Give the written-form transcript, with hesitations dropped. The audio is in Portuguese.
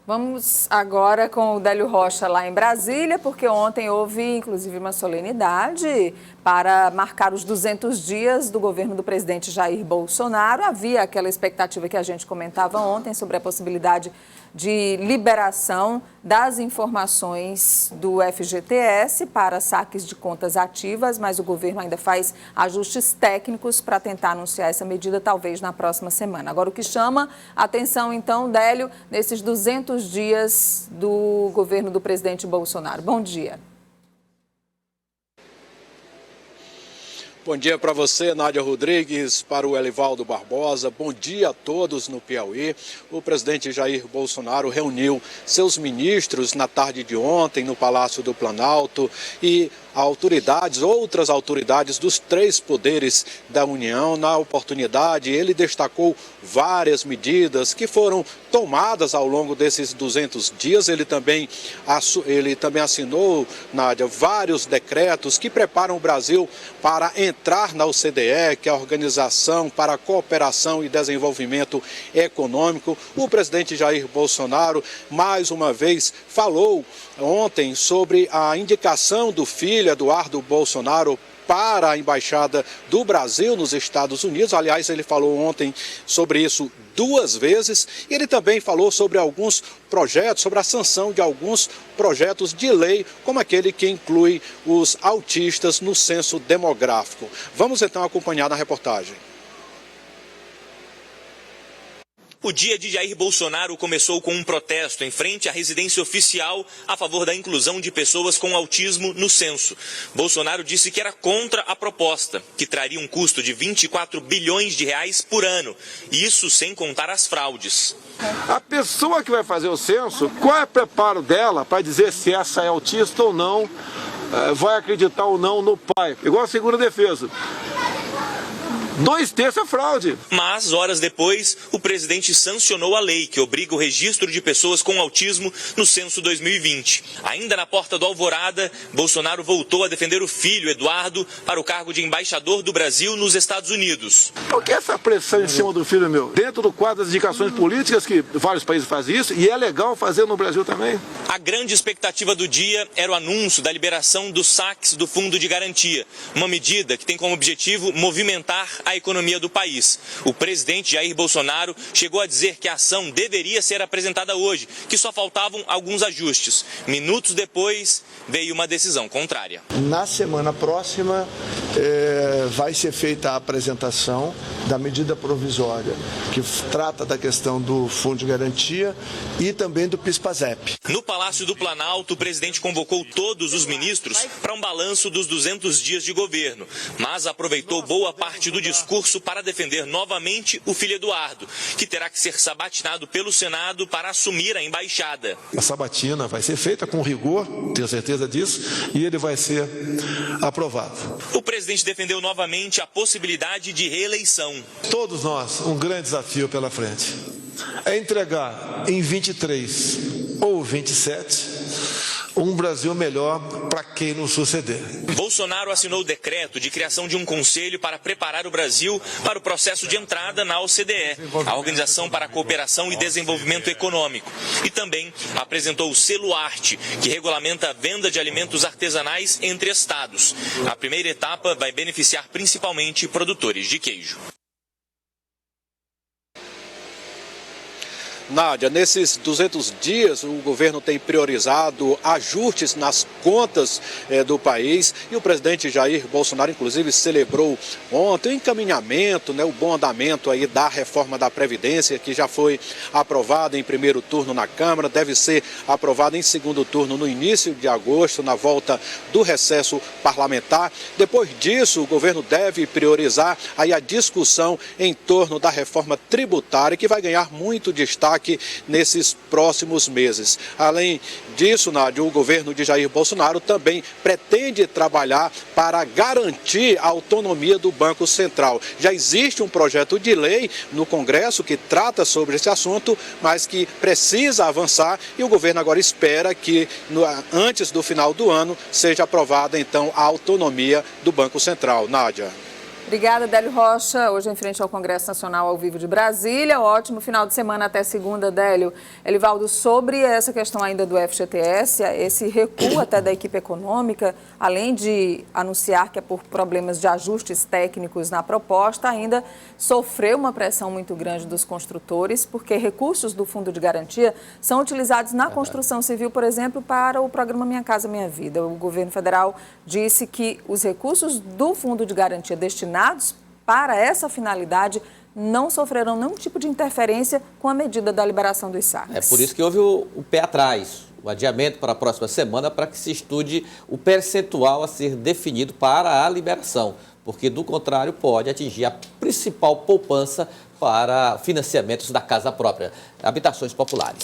Vamos agora com o Délio Rocha lá em Brasília, porque ontem houve inclusive uma solenidade para marcar os 200 dias do governo do presidente Jair Bolsonaro. Havia aquela expectativa que a gente comentava ontem sobre a possibilidade de liberação das informações do FGTS para saques de contas ativas, mas o governo ainda faz ajustes técnicos para tentar anunciar essa medida talvez na próxima semana. Agora, o que chama a atenção, então, Délio, nesses 200 dias do governo do presidente Bolsonaro. Bom dia. Bom dia para você, Nádia Rodrigues, para o Elivaldo Barbosa. Bom dia a todos no Piauí. O presidente Jair Bolsonaro reuniu seus ministros na tarde de ontem no Palácio do Planalto e outras autoridades dos 3 poderes da União. Na oportunidade, ele destacou várias medidas que foram tomadas ao longo desses 200 dias. Ele também assinou, Nádia, vários decretos que preparam o Brasil para entrar na OCDE, que é a Organização para a Cooperação e Desenvolvimento Econômico. O presidente Jair Bolsonaro, mais uma vez, falou ontem sobre a indicação do filho Eduardo Bolsonaro para a Embaixada do Brasil nos Estados Unidos. Aliás, ele falou ontem sobre isso 2 vezes. E ele também falou sobre alguns projetos, sobre a sanção de alguns projetos de lei, como aquele que inclui os autistas no censo demográfico. Vamos então acompanhar na reportagem. O dia de Jair Bolsonaro começou com um protesto em frente à residência oficial a favor da inclusão de pessoas com autismo no censo. Bolsonaro disse que era contra a proposta, que traria um custo de 24 bilhões de reais por ano, isso sem contar as fraudes. A pessoa que vai fazer o censo, qual é o preparo dela para dizer se essa é autista ou não, vai acreditar ou não no pai? Igual a segunda defesa. 2/3 é fraude. Mas, horas depois, o presidente sancionou a lei que obriga o registro de pessoas com autismo no censo 2020. Ainda na porta do Alvorada, Bolsonaro voltou a defender o filho, Eduardo, para o cargo de embaixador do Brasil nos Estados Unidos. Por que essa pressão em cima do filho meu? Dentro do quadro das indicações políticas, que vários países fazem isso, e é legal fazer no Brasil também. A grande expectativa do dia era o anúncio da liberação dos saques do Fundo de Garantia, uma medida que tem como objetivo movimentar a economia do país. O presidente Jair Bolsonaro chegou a dizer que a ação deveria ser apresentada hoje, que só faltavam alguns ajustes. Minutos depois, veio uma decisão contrária. Na semana próxima, vai ser feita a apresentação da medida provisória, que trata da questão do Fundo de Garantia e também do PIS/PASEP. No Palácio do Planalto, o presidente convocou todos os ministros para um balanço dos 200 dias de governo, mas aproveitou boa parte do discurso para defender novamente o filho Eduardo, que terá que ser sabatinado pelo Senado para assumir a embaixada. A sabatina vai ser feita com rigor, tenho certeza disso, e ele vai ser aprovado. O presidente defendeu novamente a possibilidade de reeleição. Todos nós, um grande desafio pela frente. É entregar em 23 ou 27 um Brasil melhor para quem nos suceder. Bolsonaro assinou o decreto de criação de um conselho para preparar o Brasil para o processo de entrada na OCDE, a Organização para a Cooperação e Desenvolvimento Econômico. E também apresentou o Selo Arte, que regulamenta a venda de alimentos artesanais entre estados. A primeira etapa vai beneficiar principalmente produtores de queijo. Nádia, nesses 200 dias o governo tem priorizado ajustes nas contas do país e o presidente Jair Bolsonaro, inclusive, celebrou ontem o encaminhamento, o bom andamento aí da reforma da Previdência, que já foi aprovada em primeiro turno na Câmara, deve ser aprovada em segundo turno no início de agosto, na volta do recesso parlamentar. Depois disso, o governo deve priorizar aí a discussão em torno da reforma tributária, que vai ganhar muito destaque nesses próximos meses. Além disso, Nádia, o governo de Jair Bolsonaro também pretende trabalhar para garantir a autonomia do Banco Central. Já existe um projeto de lei no Congresso que trata sobre esse assunto, mas que precisa avançar e o governo agora espera que antes do final do ano seja aprovada então a autonomia do Banco Central. Nádia. Obrigada, Délio Rocha. Hoje em frente ao Congresso Nacional ao vivo de Brasília. Ótimo final de semana até segunda, Délio. Elivaldo, sobre essa questão ainda do FGTS, esse recuo até da equipe econômica, além de anunciar que é por problemas de ajustes técnicos na proposta, ainda sofreu uma pressão muito grande dos construtores, porque recursos do Fundo de Garantia são utilizados na construção civil, por exemplo, para o programa Minha Casa Minha Vida. O governo federal disse que os recursos do Fundo de Garantia destinados para essa finalidade não sofrerão nenhum tipo de interferência com a medida da liberação dos saques. É por isso que houve o pé atrás, o adiamento para a próxima semana, para que se estude o percentual a ser definido para a liberação, porque do contrário pode atingir a principal poupança para financiamentos da casa própria, habitações populares.